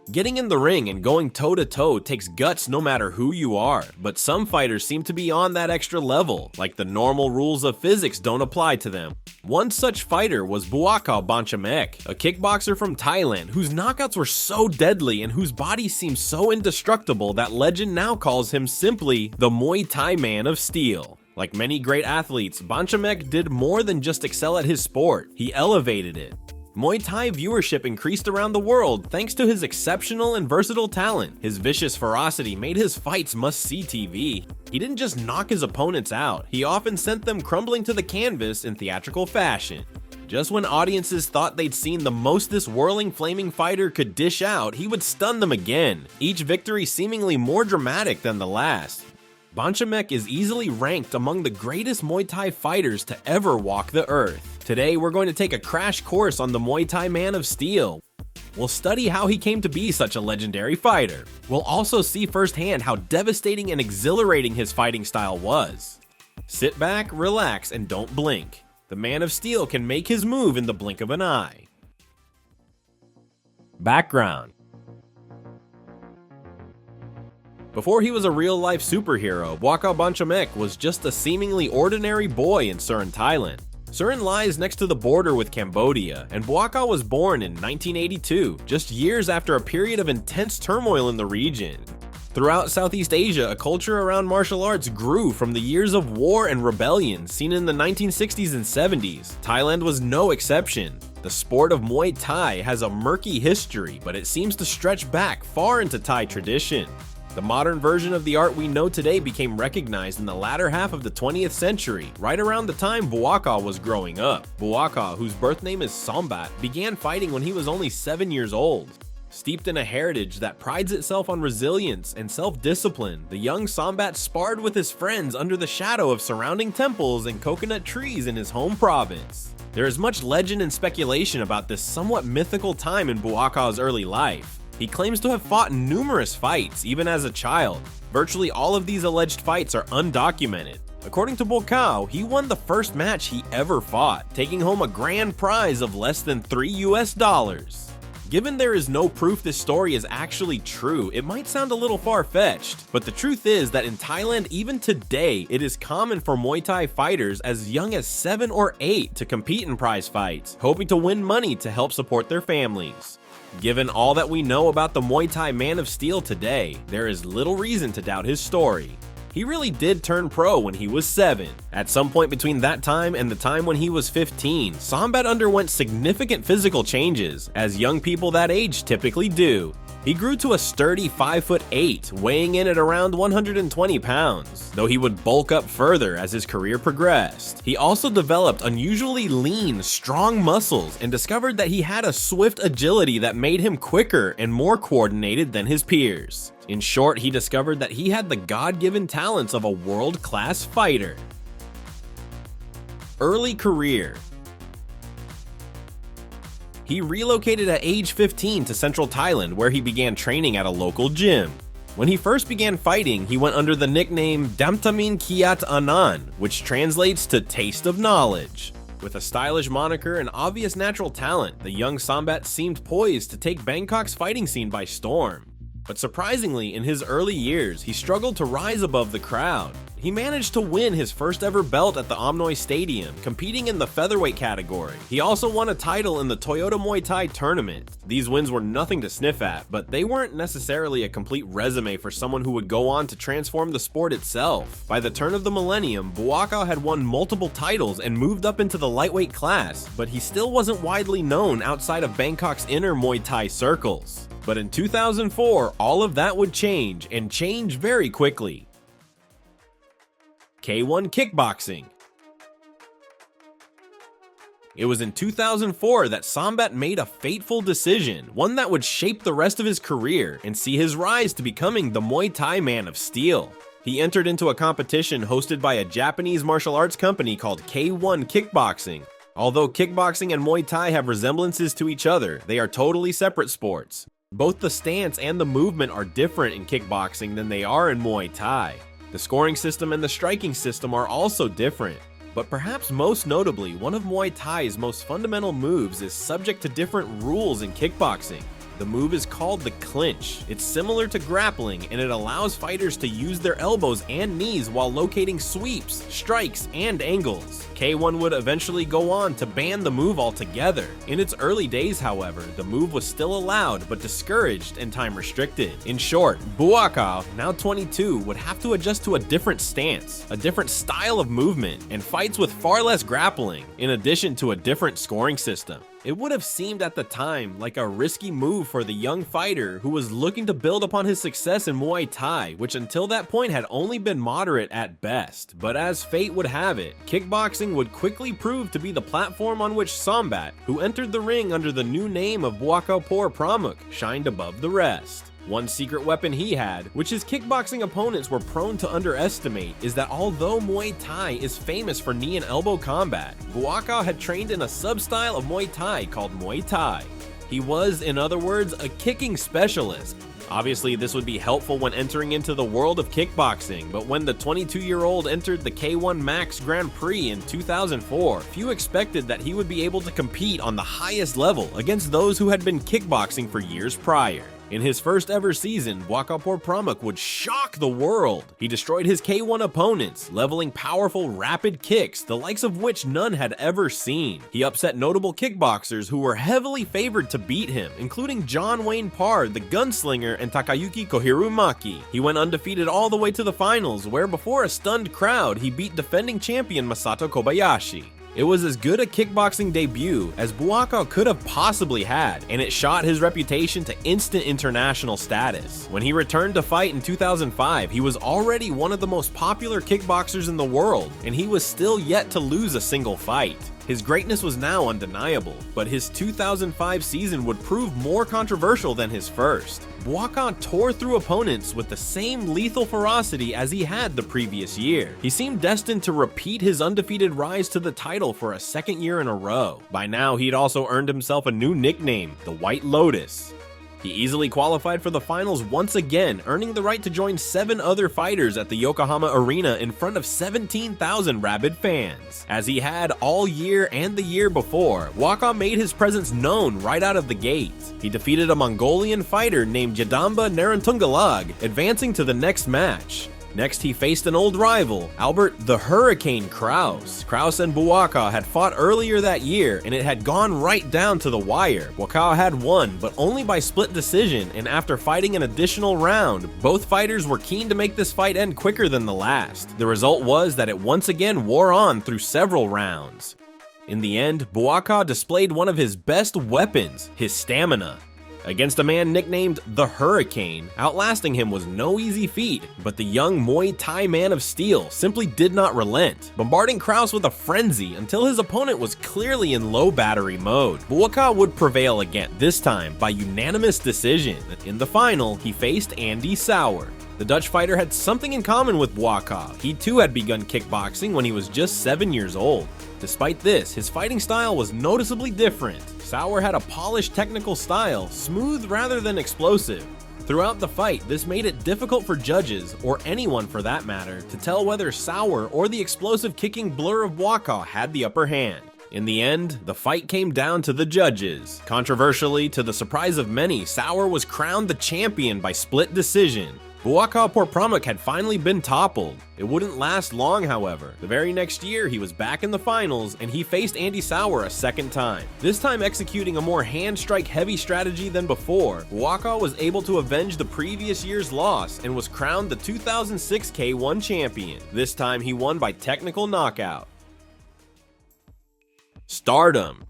Getting in the ring and going toe-to-toe takes guts no matter who you are, but some fighters seem to be on that extra level, like the normal rules of physics don't apply to them. One such fighter was Buakaw Banchamek, a kickboxer from Thailand whose knockouts were so deadly and whose body seemed so indestructible that legend now calls him simply the Muay Thai Man of Steel. Like many great athletes, Banchamek did more than just excel at his sport, he elevated it. Muay Thai viewership increased around the world thanks to his exceptional and versatile talent. His vicious ferocity made his fights must-see TV. He didn't just knock his opponents out, he often sent them crumbling to the canvas in theatrical fashion. Just when audiences thought they'd seen the most this whirling flaming fighter could dish out, he would stun them again, each victory seemingly more dramatic than the last. Banchamek is easily ranked among the greatest Muay Thai fighters to ever walk the earth. Today, we're going to take a crash course on the Muay Thai Man of Steel. We'll study how he came to be such a legendary fighter. We'll also see firsthand how devastating and exhilarating his fighting style was. Sit back, relax, and don't blink. The Man of Steel can make his move in the blink of an eye. Background. Before he was a real-life superhero, Buakaw Banchamek was just a seemingly ordinary boy in Surin, Thailand. Surin lies next to the border with Cambodia, and Buakaw was born in 1982, just years after a period of intense turmoil in the region. Throughout Southeast Asia, a culture around martial arts grew from the years of war and rebellion seen in the 1960s and 70s. Thailand was no exception. The sport of Muay Thai has a murky history, but it seems to stretch back far into Thai tradition. The modern version of the art we know today became recognized in the latter half of the 20th century, right around the time Buakaw was growing up. Buakaw, whose birth name is Sombat, began fighting when he was only 7 years old. Steeped in a heritage that prides itself on resilience and self-discipline, the young Sombat sparred with his friends under the shadow of surrounding temples and coconut trees in his home province. There is much legend and speculation about this somewhat mythical time in Buakaw's early life. He claims to have fought numerous fights, even as a child. Virtually all of these alleged fights are undocumented. According to Buakaw, he won the first match he ever fought, taking home a grand prize of less than $3. Given there is no proof this story is actually true, it might sound a little far-fetched, but the truth is that in Thailand even today, it is common for Muay Thai fighters as young as 7 or 8 to compete in prize fights, hoping to win money to help support their families. Given all that we know about the Muay Thai Man of Steel today, there is little reason to doubt his story. He really did turn pro when he was 7. At some point between that time and the time when he was 15, Sombat underwent significant physical changes, as young people that age typically do. He grew to a sturdy 5'8", weighing in at around 120 pounds, though he would bulk up further as his career progressed. He also developed unusually lean, strong muscles and discovered that he had a swift agility that made him quicker and more coordinated than his peers. In short, he discovered that he had the God-given talents of a world-class fighter. Early career. He relocated at age 15 to central Thailand, where he began training at a local gym. When he first began fighting, he went under the nickname Damtamin Kiat Anan, which translates to Taste of Knowledge. With a stylish moniker and obvious natural talent, the young Sombat seemed poised to take Bangkok's fighting scene by storm. But surprisingly, in his early years, he struggled to rise above the crowd. He managed to win his first ever belt at the Omnoi Stadium, competing in the featherweight category. He also won a title in the Toyota Muay Thai tournament. These wins were nothing to sniff at, but they weren't necessarily a complete resume for someone who would go on to transform the sport itself. By the turn of the millennium, Buakaw had won multiple titles and moved up into the lightweight class, but he still wasn't widely known outside of Bangkok's inner Muay Thai circles. But in 2004, all of that would change, and change very quickly. K1 Kickboxing. It was in 2004 that Sombat made a fateful decision, one that would shape the rest of his career and see his rise to becoming the Muay Thai Man of Steel. He entered into a competition hosted by a Japanese martial arts company called K1 Kickboxing. Although kickboxing and Muay Thai have resemblances to each other, they are totally separate sports. Both the stance and the movement are different in kickboxing than they are in Muay Thai. The scoring system and the striking system are also different. But perhaps most notably, one of Muay Thai's most fundamental moves is subject to different rules in kickboxing. The move is called the clinch. It's similar to grappling, and it allows fighters to use their elbows and knees while locating sweeps, strikes, and angles. K1 would eventually go on to ban the move altogether. In its early days, however, the move was still allowed but discouraged and time restricted. In short, Buakaw, now 22, would have to adjust to a different stance, a different style of movement, and fights with far less grappling, in addition to a different scoring system. It would have seemed at the time like a risky move for the young fighter who was looking to build upon his success in Muay Thai, which until that point had only been moderate at best. But as fate would have it, kickboxing would quickly prove to be the platform on which Sombat, who entered the ring under the new name of Buakaw Banchamek, shined above the rest. One secret weapon he had, which his kickboxing opponents were prone to underestimate, is that although Muay Thai is famous for knee and elbow combat, Buakaw had trained in a sub-style of Muay Thai called Muay Thai. He was, in other words, a kicking specialist. Obviously, this would be helpful when entering into the world of kickboxing, but when the 22-year-old entered the K1 Max Grand Prix in 2004, few expected that he would be able to compete on the highest level against those who had been kickboxing for years prior. In his first ever season, Buakaw Banchamek would shock the world. He destroyed his K1 opponents, leveling powerful, rapid kicks, the likes of which none had ever seen. He upset notable kickboxers who were heavily favored to beat him, including John Wayne Parr, the gunslinger, and Takayuki Kohirumaki. He went undefeated all the way to the finals, where before a stunned crowd, he beat defending champion Masato Kobayashi. It was as good a kickboxing debut as Buakaw could have possibly had, and it shot his reputation to instant international status. When he returned to fight in 2005, he was already one of the most popular kickboxers in the world, and he was still yet to lose a single fight. His greatness was now undeniable, but his 2005 season would prove more controversial than his first. Buakaw tore through opponents with the same lethal ferocity as he had the previous year. He seemed destined to repeat his undefeated rise to the title for a second year in a row. By now, he'd also earned himself a new nickname, the White Lotus. He easily qualified for the finals once again, earning the right to join 7 other fighters at the Yokohama Arena in front of 17,000 rabid fans. As he had all year and the year before, Buakaw made his presence known right out of the gate. He defeated a Mongolian fighter named Yadamba Narantunggalag, advancing to the next match. Next, he faced an old rival, Albert the Hurricane Kraus. Kraus and Buakaw had fought earlier that year, and it had gone right down to the wire. Buakaw had won, but only by split decision, and after fighting an additional round, both fighters were keen to make this fight end quicker than the last. The result was that it once again wore on through several rounds. In the end, Buakaw displayed one of his best weapons, his stamina. Against a man nicknamed the Hurricane, outlasting him was no easy feat, but the young Muay Thai man of steel simply did not relent, bombarding Kraus with a frenzy until his opponent was clearly in low battery mode. Buakaw would prevail again, this time by unanimous decision. In the final, he faced Andy Sauer. The Dutch fighter had something in common with Buakaw. He too had begun kickboxing when he was just 7 years old. Despite this, his fighting style was noticeably different. Sauer had a polished technical style, smooth rather than explosive. Throughout the fight, this made it difficult for judges, or anyone for that matter, to tell whether Sauer or the explosive kicking blur of Buakaw had the upper hand. In the end, the fight came down to the judges. Controversially, to the surprise of many, Sauer was crowned the champion by split decision. Buakaw Banchamek had finally been toppled. It wouldn't last long, however. The very next year, he was back in the finals, and he faced Andy Sauer a second time. This time executing a more hand-strike-heavy strategy than before, Buakaw was able to avenge the previous year's loss and was crowned the 2006 K1 champion. This time, he won by technical knockout. Stardom.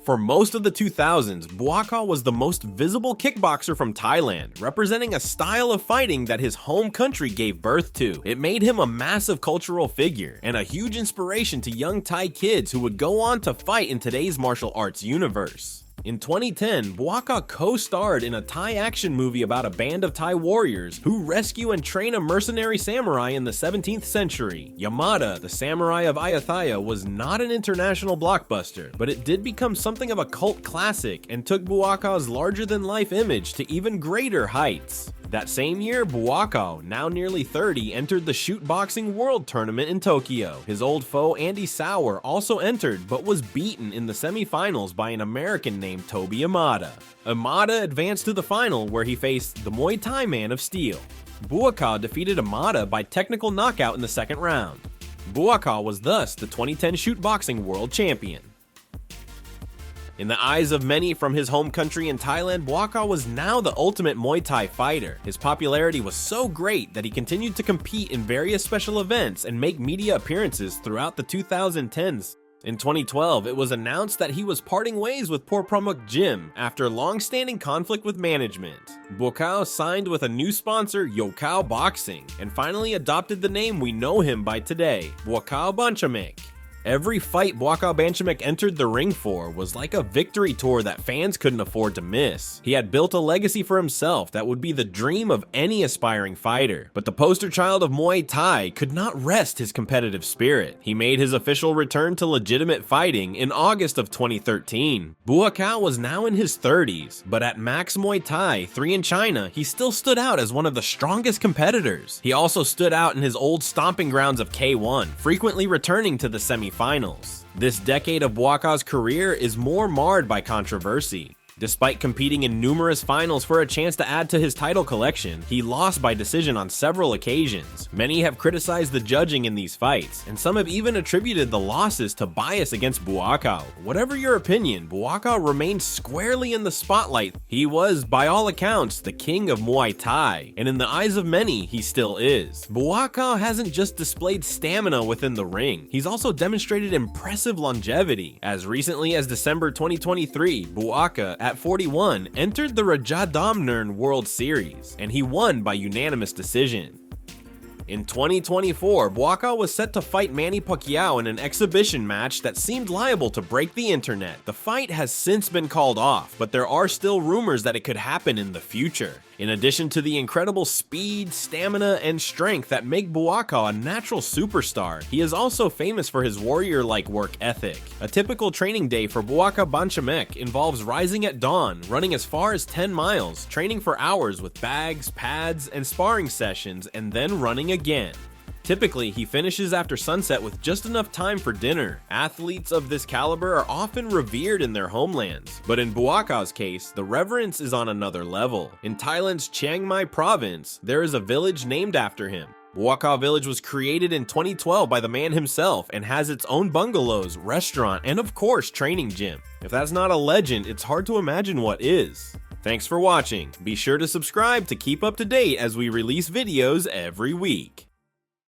For most of the 2000s, Buakaw was the most visible kickboxer from Thailand, representing a style of fighting that his home country gave birth to. It made him a massive cultural figure, and a huge inspiration to young Thai kids who would go on to fight in today's martial arts universe. In 2010, Buakaw co-starred in a Thai action movie about a band of Thai warriors who rescue and train a mercenary samurai in the 17th century. Yamada, the samurai of Ayutthaya, was not an international blockbuster, but it did become something of a cult classic and took Buakaw's larger-than-life image to even greater heights. That same year, Buakaw, now nearly 30, entered the shoot boxing world tournament in Tokyo. His old foe Andy Sauer also entered but was beaten in the semifinals by an American named Toby Imada. Imada advanced to the final where he faced the Muay Thai Man of Steel. Buakaw defeated Imada by technical knockout in the second round. Buakaw was thus the 2010 shoot boxing world champion. In the eyes of many from his home country in Thailand, Buakaw was now the ultimate Muay Thai fighter. His popularity was so great that he continued to compete in various special events and make media appearances throughout the 2010s. In 2012, it was announced that he was parting ways with Porpramuk Gym after long-standing conflict with management. Buakaw signed with a new sponsor, Buakaw Boxing, and finally adopted the name we know him by today, Buakaw Banchamek. Every fight Buakaw Banchamek entered the ring for was like a victory tour that fans couldn't afford to miss. He had built a legacy for himself that would be the dream of any aspiring fighter, but the poster child of Muay Thai could not rest his competitive spirit. He made his official return to legitimate fighting in August of 2013. Buakaw was now in his 30s, but at Max Muay Thai 3 in China, he still stood out as one of the strongest competitors. He also stood out in his old stomping grounds of K1, frequently returning to the semifinals. This decade of Buakaw's career is more marred by controversy. Despite competing in numerous finals for a chance to add to his title collection, he lost by decision on several occasions. Many have criticized the judging in these fights, and some have even attributed the losses to bias against Buakaw. Whatever your opinion, Buakaw remained squarely in the spotlight. He was, by all accounts, the king of Muay Thai, and in the eyes of many, he still is. Buakaw hasn't just displayed stamina within the ring, he's also demonstrated impressive longevity. As recently as December 2023, Buakaw, at 41, entered the Rajadamnern World Series, and he won by unanimous decision. In 2024, Buakaw was set to fight Manny Pacquiao in an exhibition match that seemed liable to break the internet. The fight has since been called off, but there are still rumors that it could happen in the future. In addition to the incredible speed, stamina, and strength that make Buakaw a natural superstar, he is also famous for his warrior-like work ethic. A typical training day for Buakaw Banchamek involves rising at dawn, running as far as 10 miles, training for hours with bags, pads, and sparring sessions, and then running again. Typically, he finishes after sunset with just enough time for dinner. Athletes of this caliber are often revered in their homelands, but in Buakaw's case, the reverence is on another level. In Thailand's Chiang Mai province, there is a village named after him. Buakaw Village was created in 2012 by the man himself and has its own bungalows, restaurant, and of course, training gym. If that's not a legend, it's hard to imagine what is. Thanks for watching. Be sure to subscribe to keep up to date as we release videos every week.